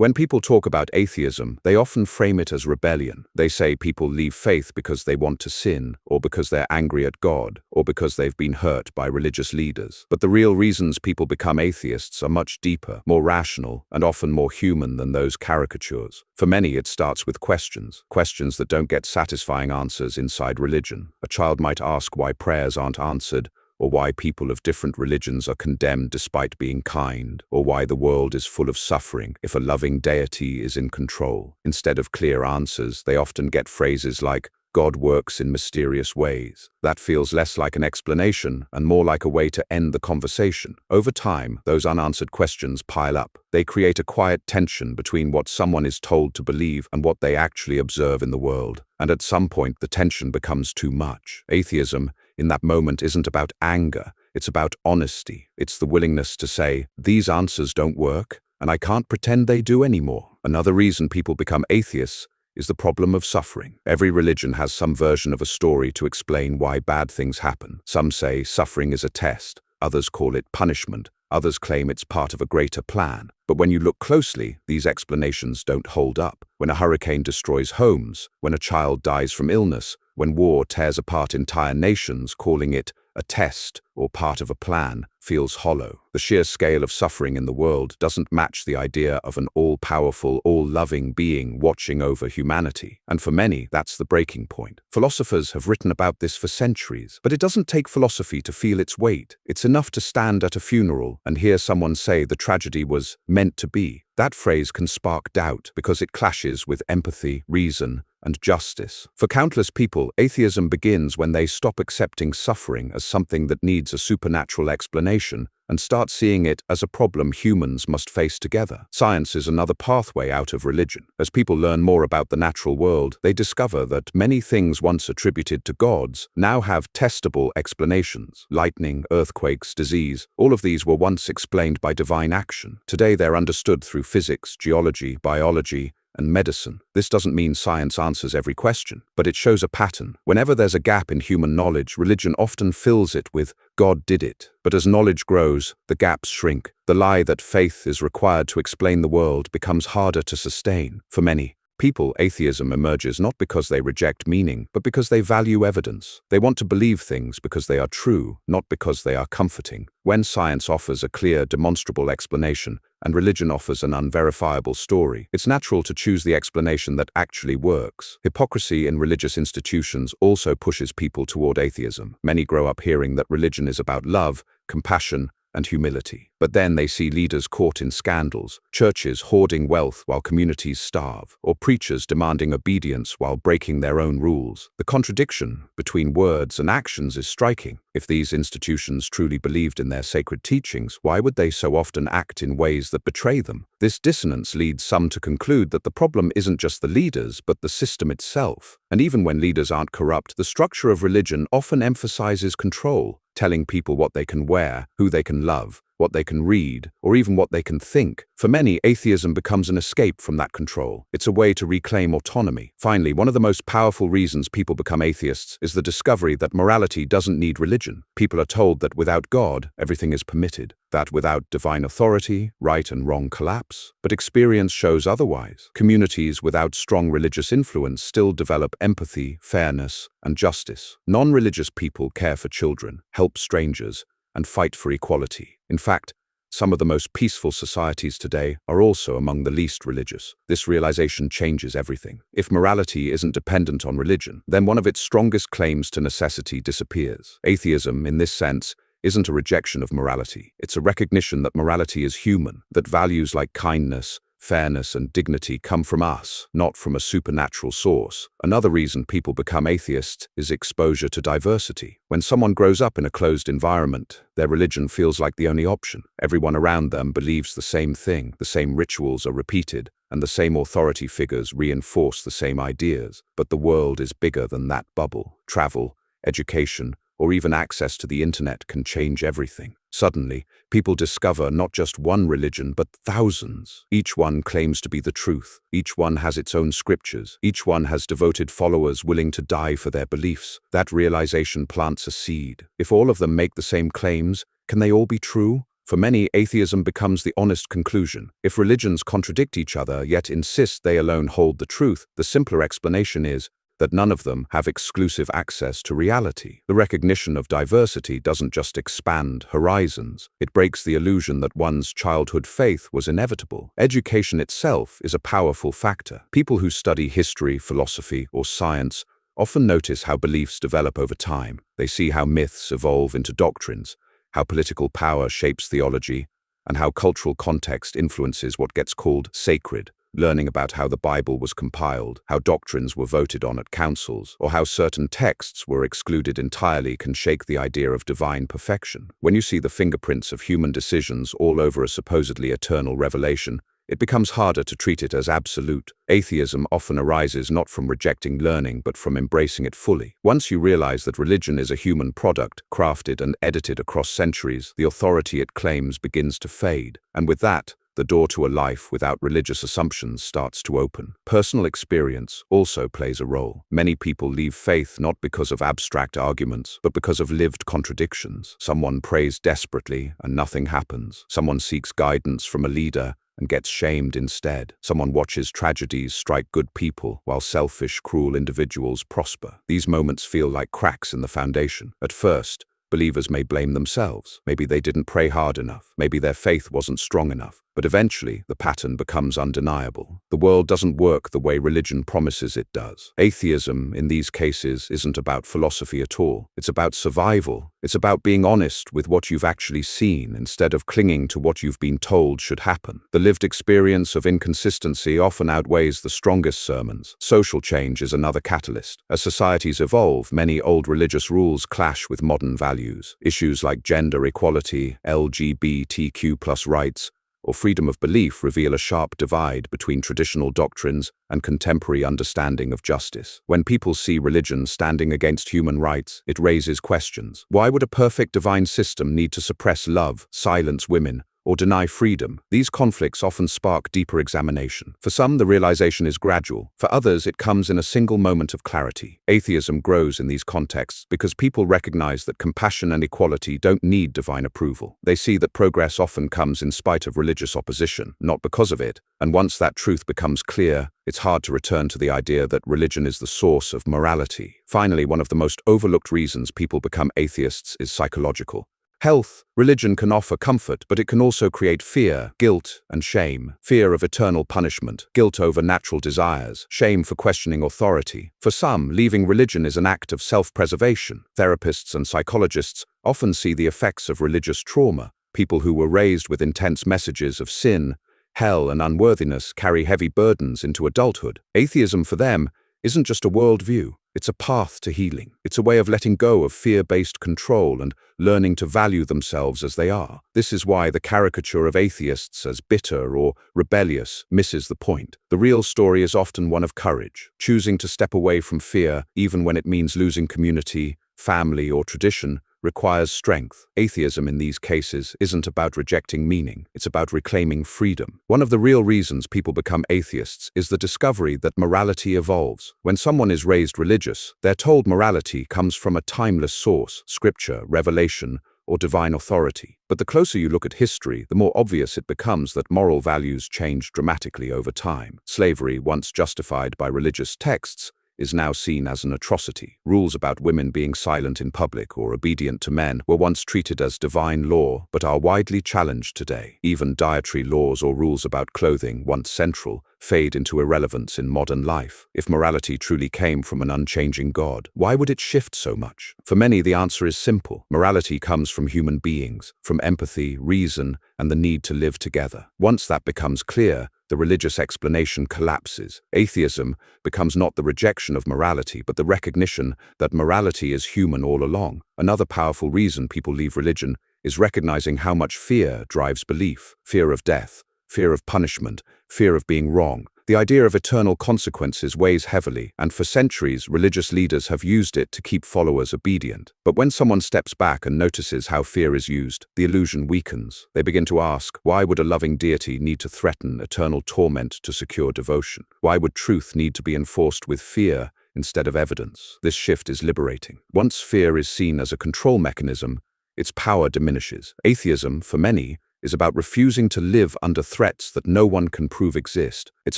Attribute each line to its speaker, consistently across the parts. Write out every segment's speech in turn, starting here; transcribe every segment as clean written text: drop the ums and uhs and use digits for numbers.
Speaker 1: When people talk about atheism, they often frame it as rebellion. They say people leave faith because they want to sin, or because they're angry at God, or because they've been hurt by religious leaders. But the real reasons people become atheists are much deeper, more rational, and often more human than those caricatures. For many, it starts with questions that don't get satisfying answers inside religion. A child might ask why prayers aren't answered, or why people of different religions are condemned despite being kind, or why the world is full of suffering if a loving deity is in control. Instead of clear answers, they often get phrases like, "God works in mysterious ways." That feels less like an explanation and more like a way to end the conversation. Over time, those unanswered questions pile up. They create a quiet tension between what someone is told to believe and what they actually observe in the world. And at some point, the tension becomes too much. Atheism, in that moment, isn't about anger. It's about honesty. It's the willingness to say, these answers don't work, and I can't pretend they do anymore. Another reason people become atheists is the problem of suffering. Every religion has some version of a story to explain why bad things happen. Some say suffering is a test, others call it punishment, others claim it's part of a greater plan. But when you look closely, these explanations don't hold up. When a hurricane destroys homes, when a child dies from illness, when war tears apart entire nations, calling it a test or part of a plan feels hollow. The sheer scale of suffering in the world doesn't match the idea of an all-powerful, all-loving being watching over humanity. And for many, that's the breaking point. Philosophers have written about this for centuries, but it doesn't take philosophy to feel its weight. It's enough to stand at a funeral and hear someone say the tragedy was meant to be. That phrase can spark doubt because it clashes with empathy, reason, and justice. For countless people, atheism begins when they stop accepting suffering as something that needs a supernatural explanation and start seeing it as a problem humans must face together. Science is another pathway out of religion. As people learn more about the natural world, they discover that many things once attributed to gods now have testable explanations. Lightning, earthquakes, disease, all of these were once explained by divine action. Today they're understood through physics, geology, biology, and medicine. This doesn't mean science answers every question, but it shows a pattern. Whenever there's a gap in human knowledge, religion often fills it with "God did it." But as knowledge grows, the gaps shrink. The lie that faith is required to explain the world becomes harder to sustain. For many people, atheism emerges not because they reject meaning, but because they value evidence. They want to believe things because they are true, not because they are comforting. When science offers a clear, demonstrable explanation, and religion offers an unverifiable story, it's natural to choose the explanation that actually works. Hypocrisy in religious institutions also pushes people toward atheism. Many grow up hearing that religion is about love, compassion, and humility. But then they see leaders caught in scandals, churches hoarding wealth while communities starve, or preachers demanding obedience while breaking their own rules. The contradiction between words and actions is striking. If these institutions truly believed in their sacred teachings, why would they so often act in ways that betray them? This dissonance leads some to conclude that the problem isn't just the leaders, but the system itself. And even when leaders aren't corrupt, the structure of religion often emphasizes control, telling people what they can wear, who they can love, what they can read, or even what they can think. For many, atheism becomes an escape from that control. It's a way to reclaim autonomy. Finally, one of the most powerful reasons people become atheists is the discovery that morality doesn't need religion. People are told that without God, everything is permitted, that without divine authority, right and wrong collapse. But experience shows otherwise. Communities without strong religious influence still develop empathy, fairness, and justice. Non-religious people care for children, help strangers, and fight for equality. In fact, some of the most peaceful societies today are also among the least religious. This realization changes everything. If morality isn't dependent on religion, then one of its strongest claims to necessity disappears. Atheism, in this sense, isn't a rejection of morality. It's a recognition that morality is human, that values like kindness, fairness, and dignity come from us, not from a supernatural source. Another reason people become atheists is exposure to diversity. When someone grows up in a closed environment, their religion feels like the only option. Everyone around them believes the same thing, the same rituals are repeated, and the same authority figures reinforce the same ideas. But the world is bigger than that bubble. Travel, education, or even access to the internet can change everything. Suddenly, people discover not just one religion, but thousands. Each one claims to be the truth. Each one has its own scriptures. Each one has devoted followers willing to die for their beliefs. That realization plants a seed. If all of them make the same claims, can they all be true? For many, atheism becomes the honest conclusion. If religions contradict each other yet insist they alone hold the truth, the simpler explanation is that none of them have exclusive access to reality. The recognition of diversity doesn't just expand horizons, it breaks the illusion that one's childhood faith was inevitable. Education itself is a powerful factor. People who study history, philosophy, or science often notice how beliefs develop over time. They see how myths evolve into doctrines, how political power shapes theology, and how cultural context influences what gets called sacred. Learning about how the Bible was compiled, how doctrines were voted on at councils, or how certain texts were excluded entirely can shake the idea of divine perfection. When you see the fingerprints of human decisions all over a supposedly eternal revelation, it becomes harder to treat it as absolute. Atheism often arises not from rejecting learning, but from embracing it fully. Once you realize that religion is a human product, crafted and edited across centuries, the authority it claims begins to fade. And with that, the door to a life without religious assumptions starts to open. Personal experience also plays a role. Many people leave faith not because of abstract arguments, but because of lived contradictions. Someone prays desperately and nothing happens. Someone seeks guidance from a leader and gets shamed instead. Someone watches tragedies strike good people while selfish, cruel individuals prosper. These moments feel like cracks in the foundation. At first, believers may blame themselves. Maybe they didn't pray hard enough. Maybe their faith wasn't strong enough. But eventually, the pattern becomes undeniable. The world doesn't work the way religion promises it does. Atheism, in these cases, isn't about philosophy at all. It's about survival. It's about being honest with what you've actually seen instead of clinging to what you've been told should happen. The lived experience of inconsistency often outweighs the strongest sermons. Social change is another catalyst. As societies evolve, many old religious rules clash with modern values. Issues like gender equality, LGBTQ+ rights, or freedom of belief reveal a sharp divide between traditional doctrines and contemporary understanding of justice. When people see religion standing against human rights, it raises questions. Why would a perfect divine system need to suppress love, silence women, or deny freedom? These conflicts often spark deeper examination. For some, the realization is gradual. For others, it comes in a single moment of clarity. Atheism grows in these contexts because people recognize that compassion and equality don't need divine approval. They see that progress often comes in spite of religious opposition, not because of it. And once that truth becomes clear, it's hard to return to the idea that religion is the source of morality. Finally, one of the most overlooked reasons people become atheists is psychological. Health. Religion can offer comfort, but it can also create fear, guilt, and shame. Fear of eternal punishment, guilt over natural desires, shame for questioning authority. For some, leaving religion is an act of self-preservation. Therapists and psychologists often see the effects of religious trauma. People who were raised with intense messages of sin, hell, and unworthiness carry heavy burdens into adulthood. Atheism for them isn't just a worldview. It's a path to healing. It's a way of letting go of fear-based control and learning to value themselves as they are. This is why the caricature of atheists as bitter or rebellious misses the point. The real story is often one of courage, choosing to step away from fear, even when it means losing community, family, or tradition, requires strength. Atheism in these cases isn't about rejecting meaning, it's about reclaiming freedom. One of the real reasons people become atheists is the discovery that morality evolves. When someone is raised religious, they're told morality comes from a timeless source, scripture, revelation, or divine authority. But the closer you look at history, the more obvious it becomes that moral values change dramatically over time. Slavery, once justified by religious texts, is now seen as an atrocity. Rules about women being silent in public or obedient to men were once treated as divine law, but are widely challenged today. Even dietary laws or rules about clothing, once central, fade into irrelevance in modern life. If morality truly came from an unchanging God, why would it shift so much? For many, the answer is simple. Morality comes from human beings, from empathy, reason, and the need to live together. Once that becomes clear, the religious explanation collapses. Atheism becomes not the rejection of morality, but the recognition that morality is human all along. Another powerful reason people leave religion is recognizing how much fear drives belief. Fear of death, fear of punishment, fear of being wrong. The idea of eternal consequences weighs heavily, and for centuries, religious leaders have used it to keep followers obedient. But when someone steps back and notices how fear is used, the illusion weakens. They begin to ask, why would a loving deity need to threaten eternal torment to secure devotion? Why would truth need to be enforced with fear instead of evidence? This shift is liberating. Once fear is seen as a control mechanism, its power diminishes. Atheism, for many, is about refusing to live under threats that no one can prove exist. It's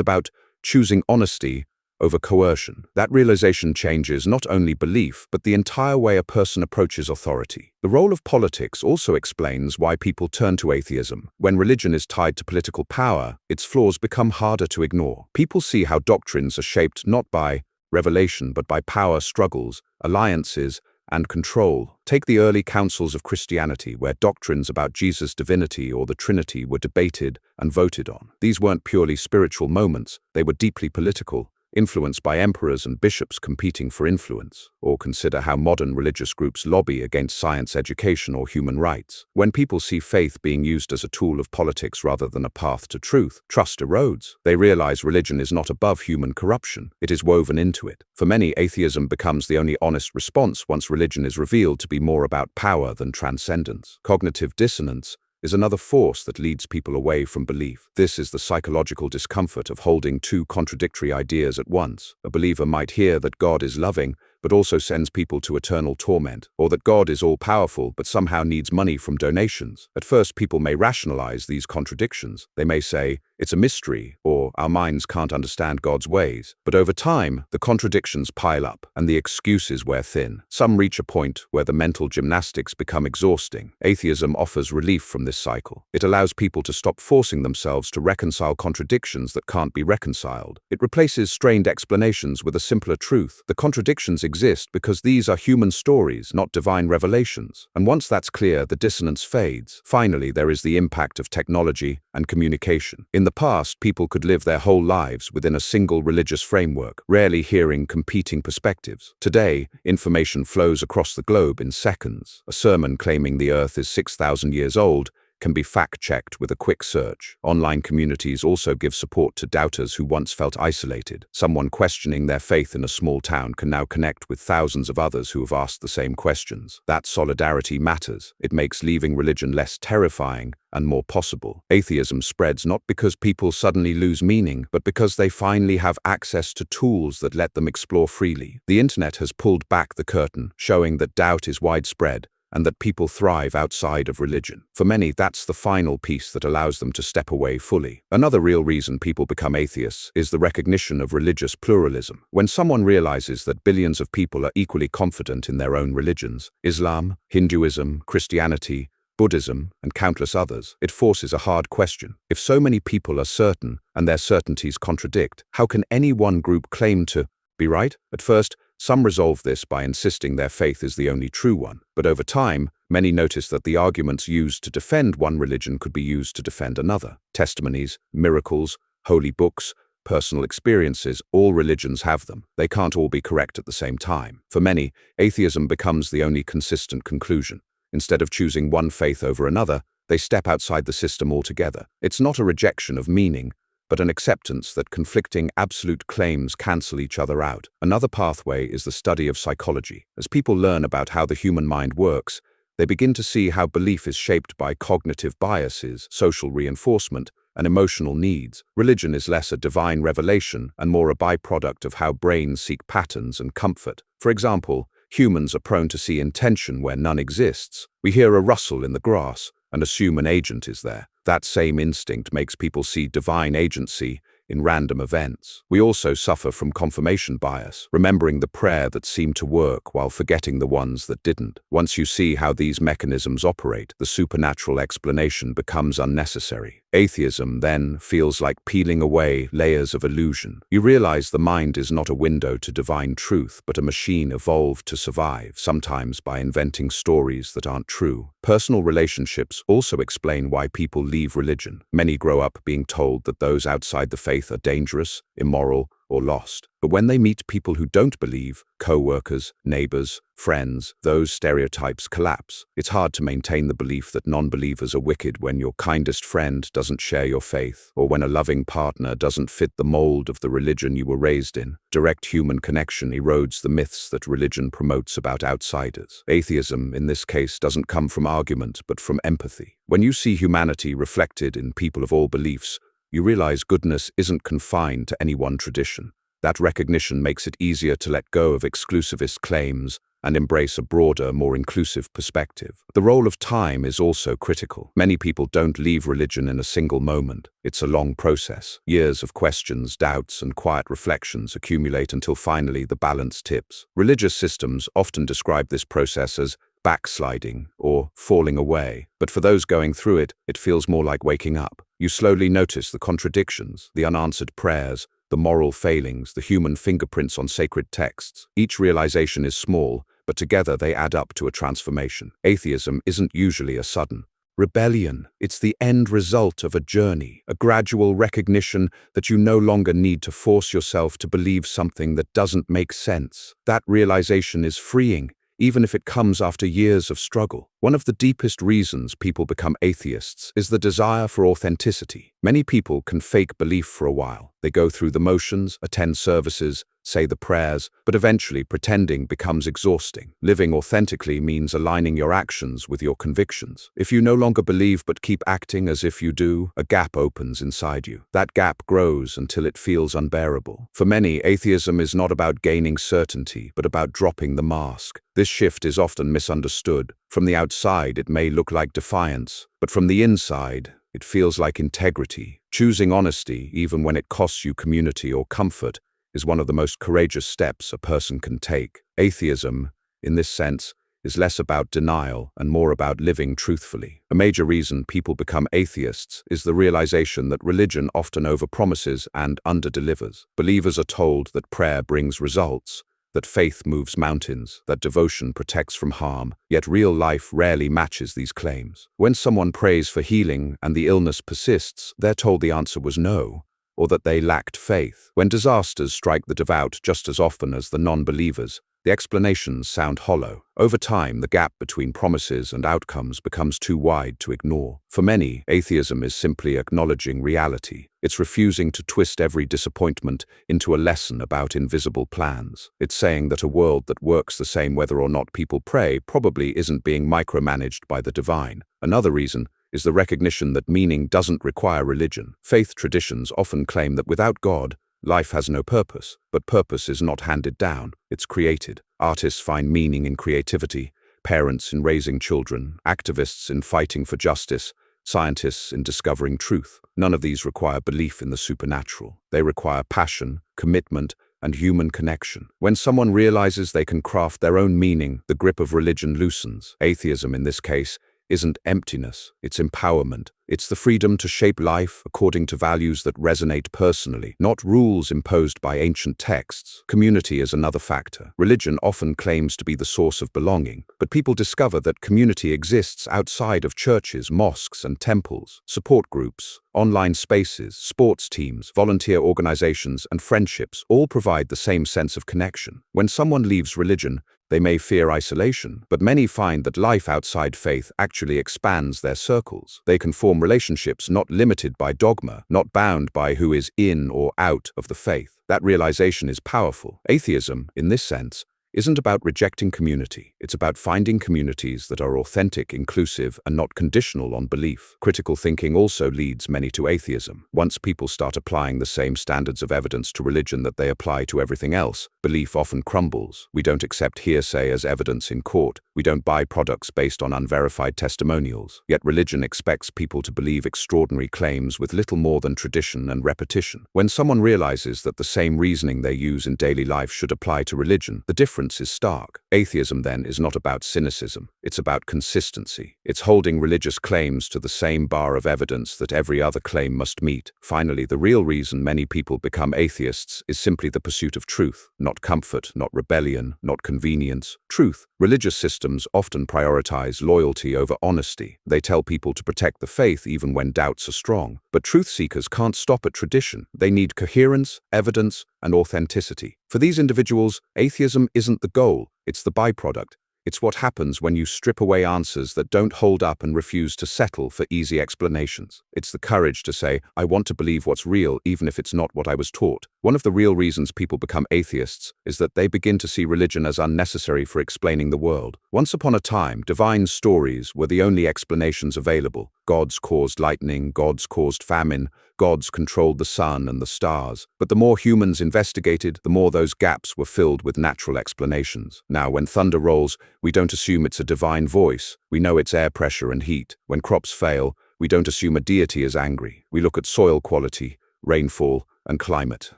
Speaker 1: about choosing honesty over coercion. That realization changes not only belief, but the entire way a person approaches authority. The role of politics also explains why people turn to atheism. When religion is tied to political power, its flaws become harder to ignore. People see how doctrines are shaped not by revelation, but by power struggles, alliances, and control. Take the early councils of Christianity, where doctrines about Jesus' divinity or the Trinity were debated and voted on. These weren't purely spiritual moments, they were deeply political, influenced by emperors and bishops competing for influence. Or consider how modern religious groups lobby against science education or human rights. When people see faith being used as a tool of politics rather than a path to truth, trust erodes. They realize religion is not above human corruption, it is woven into it. For many, atheism becomes the only honest response once religion is revealed to be more about power than transcendence. Cognitive dissonance is another force that leads people away from belief. This is the psychological discomfort of holding two contradictory ideas at once. A believer might hear that God is loving, but also sends people to eternal torment, or that God is all-powerful but somehow needs money from donations. At first, people may rationalize these contradictions. They may say, it's a mystery, or our minds can't understand God's ways. But over time, the contradictions pile up, and the excuses wear thin. Some reach a point where the mental gymnastics become exhausting. Atheism offers relief from this cycle. It allows people to stop forcing themselves to reconcile contradictions that can't be reconciled. It replaces strained explanations with a simpler truth. The contradictions exist because these are human stories, not divine revelations. And once that's clear, the dissonance fades. Finally, there is the impact of technology and communication. In the past, people could live their whole lives within a single religious framework, rarely hearing competing perspectives. Today, information flows across the globe in seconds. A sermon claiming the Earth is 6,000 years old can be fact-checked with a quick search. Online communities also give support to doubters who once felt isolated. Someone questioning their faith in a small town can now connect with thousands of others who have asked the same questions. That solidarity matters. It makes leaving religion less terrifying and more possible. Atheism spreads not because people suddenly lose meaning, but because they finally have access to tools that let them explore freely. The internet has pulled back the curtain, showing that doubt is widespread, and that people thrive outside of religion. For many, that's the final piece that allows them to step away fully. Another real reason people become atheists is the recognition of religious pluralism. When someone realizes that billions of people are equally confident in their own religions, Islam, Hinduism, Christianity, Buddhism, and countless others, it forces a hard question. If so many people are certain, and their certainties contradict, how can any one group claim to be right? At first, some resolve this by insisting their faith is the only true one. But over time, many notice that the arguments used to defend one religion could be used to defend another. Testimonies, miracles, holy books, personal experiences, all religions have them. They can't all be correct at the same time. For many, atheism becomes the only consistent conclusion. Instead of choosing one faith over another, they step outside the system altogether. It's not a rejection of meaning, but an acceptance that conflicting absolute claims cancel each other out. Another pathway is the study of psychology. As people learn about how the human mind works, they begin to see how belief is shaped by cognitive biases, social reinforcement, and emotional needs. Religion is less a divine revelation and more a byproduct of how brains seek patterns and comfort. For example, humans are prone to see intention where none exists. We hear a rustle in the grass and assume an agent is there. That same instinct makes people see divine agency in random events. We also suffer from confirmation bias, remembering the prayer that seemed to work while forgetting the ones that didn't. Once you see how these mechanisms operate, the supernatural explanation becomes unnecessary. Atheism then feels like peeling away layers of illusion. You realize the mind is not a window to divine truth, but a machine evolved to survive, sometimes by inventing stories that aren't true. Personal relationships also explain why people leave religion. Many grow up being told that those outside the faith are dangerous, immoral, or lost. But when they meet people who don't believe, co-workers, neighbors, friends, those stereotypes collapse. It's hard to maintain the belief that non-believers are wicked when your kindest friend doesn't share your faith, or when a loving partner doesn't fit the mold of the religion you were raised in. Direct human connection erodes the myths that religion promotes about outsiders. Atheism, in this case, doesn't come from argument, but from empathy. When you see humanity reflected in people of all beliefs, you realize goodness isn't confined to any one tradition. That recognition makes it easier to let go of exclusivist claims and embrace a broader, more inclusive perspective. The role of time is also critical. Many people don't leave religion in a single moment. It's a long process. Years of questions, doubts, and quiet reflections accumulate until finally the balance tips. Religious systems often describe this process as backsliding or falling away, but for those going through it, it feels more like waking up. You slowly notice the contradictions, the unanswered prayers, the moral failings, the human fingerprints on sacred texts. Each realization is small, but together they add up to a transformation. Atheism isn't usually a sudden rebellion. It's the end result of a journey, a gradual recognition that you no longer need to force yourself to believe something that doesn't make sense. That realization is freeing, even if it comes after years of struggle. One of the deepest reasons people become atheists is the desire for authenticity. Many people can fake belief for a while. They go through the motions, attend services, say the prayers, but eventually pretending becomes exhausting. Living authentically means aligning your actions with your convictions. If you no longer believe but keep acting as if you do, a gap opens inside you. That gap grows until it feels unbearable. For many, atheism is not about gaining certainty, but about dropping the mask. This shift is often misunderstood. From the outside, it may look like defiance, but from the inside, it feels like integrity. Choosing honesty, even when it costs you community or comfort, is one of the most courageous steps a person can take. Atheism, in this sense, is less about denial and more about living truthfully. A major reason people become atheists is the realization that religion often overpromises and underdelivers. Believers are told that prayer brings results, that faith moves mountains, that devotion protects from harm, yet real life rarely matches these claims. When someone prays for healing and the illness persists, they're told the answer was no, or that they lacked faith. When disasters strike the devout just as often as the non-believers, the explanations sound hollow. Over time, the gap between promises and outcomes becomes too wide to ignore. For many, atheism is simply acknowledging reality. It's refusing to twist every disappointment into a lesson about invisible plans. It's saying that a world that works the same whether or not people pray probably isn't being micromanaged by the divine. Another reason is the recognition that meaning doesn't require religion. Faith traditions often claim that without God, life has no purpose, but purpose is not handed down, it's created. Artists find meaning in creativity, parents in raising children, activists in fighting for justice, scientists in discovering truth. None of these require belief in the supernatural. They require passion, commitment, and human connection. When someone realizes they can craft their own meaning, the grip of religion loosens. Atheism, in this case, isn't emptiness, it's empowerment. It's the freedom to shape life according to values that resonate personally, not rules imposed by ancient texts. Community is another factor. Religion often claims to be the source of belonging, but people discover that community exists outside of churches, mosques, and temples. Support groups, online spaces, sports teams, volunteer organizations, and friendships all provide the same sense of connection. When someone leaves religion, they may fear isolation, but many find that life outside faith actually expands their circles. They can form relationships not limited by dogma, not bound by who is in or out of the faith. That realization is powerful. Atheism, in this sense, isn't about rejecting community. It's about finding communities that are authentic, inclusive, and not conditional on belief. Critical thinking also leads many to atheism. Once people start applying the same standards of evidence to religion that they apply to everything else, belief often crumbles. We don't accept hearsay as evidence in court. We don't buy products based on unverified testimonials. Yet religion expects people to believe extraordinary claims with little more than tradition and repetition. When someone realizes that the same reasoning they use in daily life should apply to religion, the difference is stark. Atheism, then, is not about cynicism. It's about consistency. It's holding religious claims to the same bar of evidence that every other claim must meet. Finally, the real reason many people become atheists is simply the pursuit of truth. Not comfort, not rebellion, not convenience. Truth. Religious systems often prioritize loyalty over honesty. They tell people to protect the faith even when doubts are strong. But truth seekers can't stop at tradition. They need coherence, evidence, and authenticity. For these individuals, atheism isn't the goal, it's the byproduct. It's what happens when you strip away answers that don't hold up and refuse to settle for easy explanations. It's the courage to say, I want to believe what's real even if it's not what I was taught. One of the real reasons people become atheists is that they begin to see religion as unnecessary for explaining the world. Once upon a time, divine stories were the only explanations available. Gods caused lightning, gods caused famine, gods controlled the sun and the stars. But the more humans investigated, the more those gaps were filled with natural explanations. Now, when thunder rolls, we don't assume it's a divine voice. We know it's air pressure and heat. When crops fail, we don't assume a deity is angry. We look at soil quality, rainfall, and climate.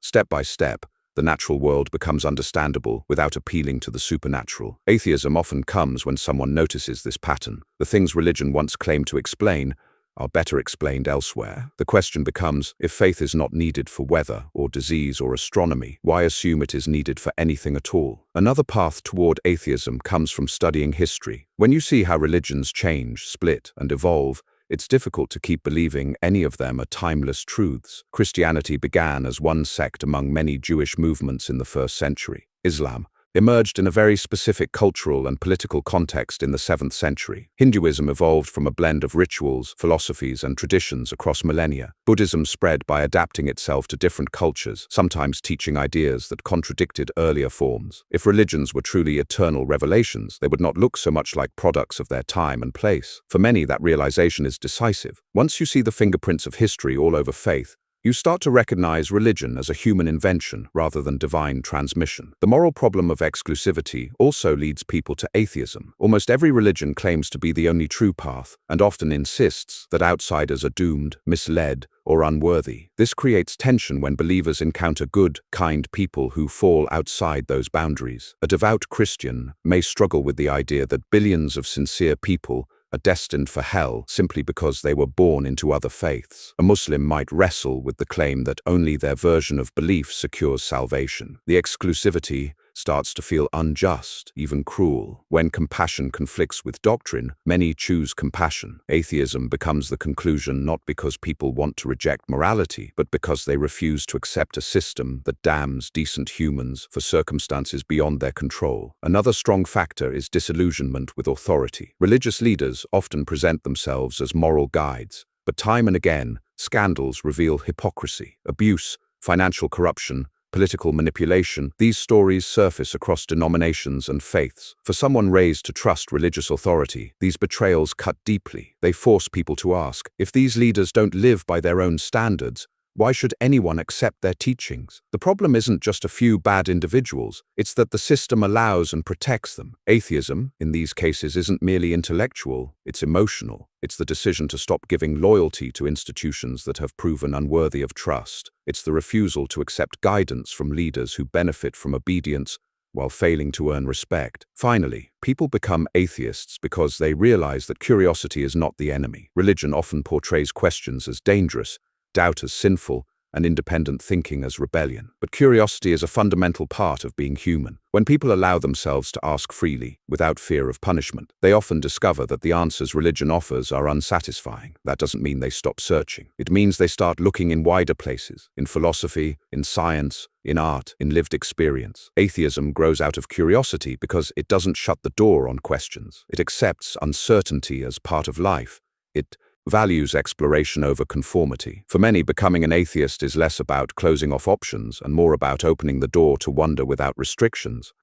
Speaker 1: Step by step, the natural world becomes understandable without appealing to the supernatural. Atheism often comes when someone notices this pattern. The things religion once claimed to explain are better explained elsewhere. The question becomes, if faith is not needed for weather or disease or astronomy, why assume it is needed for anything at all? Another path toward atheism comes from studying history. When you see how religions change, split, and evolve, it's difficult to keep believing any of them are timeless truths. Christianity began as one sect among many Jewish movements in the 1st century. Islam emerged in a very specific cultural and political context in the 7th century. Hinduism evolved from a blend of rituals, philosophies, and traditions across millennia. Buddhism spread by adapting itself to different cultures, sometimes teaching ideas that contradicted earlier forms. If religions were truly eternal revelations, they would not look so much like products of their time and place. For many, that realization is decisive. Once you see the fingerprints of history all over faith, you start to recognize religion as a human invention rather than divine transmission. The moral problem of exclusivity also leads people to atheism. Almost every religion claims to be the only true path, and often insists that outsiders are doomed, misled, or unworthy. This creates tension when believers encounter good, kind people who fall outside those boundaries. A devout Christian may struggle with the idea that billions of sincere people are destined for hell simply because they were born into other faiths. A Muslim might wrestle with the claim that only their version of belief secures salvation. The exclusivity starts to feel unjust, even cruel. When compassion conflicts with doctrine, many choose compassion. Atheism becomes the conclusion not because people want to reject morality, but because they refuse to accept a system that damns decent humans for circumstances beyond their control. Another strong factor is disillusionment with authority. Religious leaders often present themselves as moral guides, but time and again, scandals reveal hypocrisy, abuse, financial corruption, political manipulation. These stories surface across denominations and faiths. For someone raised to trust religious authority, these betrayals cut deeply. They force people to ask, if these leaders don't live by their own standards, why should anyone accept their teachings? The problem isn't just a few bad individuals, it's that the system allows and protects them. Atheism, in these cases, isn't merely intellectual, it's emotional. It's the decision to stop giving loyalty to institutions that have proven unworthy of trust. It's the refusal to accept guidance from leaders who benefit from obedience while failing to earn respect. Finally, people become atheists because they realize that curiosity is not the enemy. Religion often portrays questions as dangerous, doubt as sinful, and independent thinking as rebellion. But curiosity is a fundamental part of being human. When people allow themselves to ask freely, without fear of punishment, they often discover that the answers religion offers are unsatisfying. That doesn't mean they stop searching. It means they start looking in wider places, in philosophy, in science, in art, in lived experience. Atheism grows out of curiosity because it doesn't shut the door on questions. It accepts uncertainty as part of life. It values exploration over conformity. For many, becoming an atheist is less about closing off options and more about opening the door to wonder without restrictions.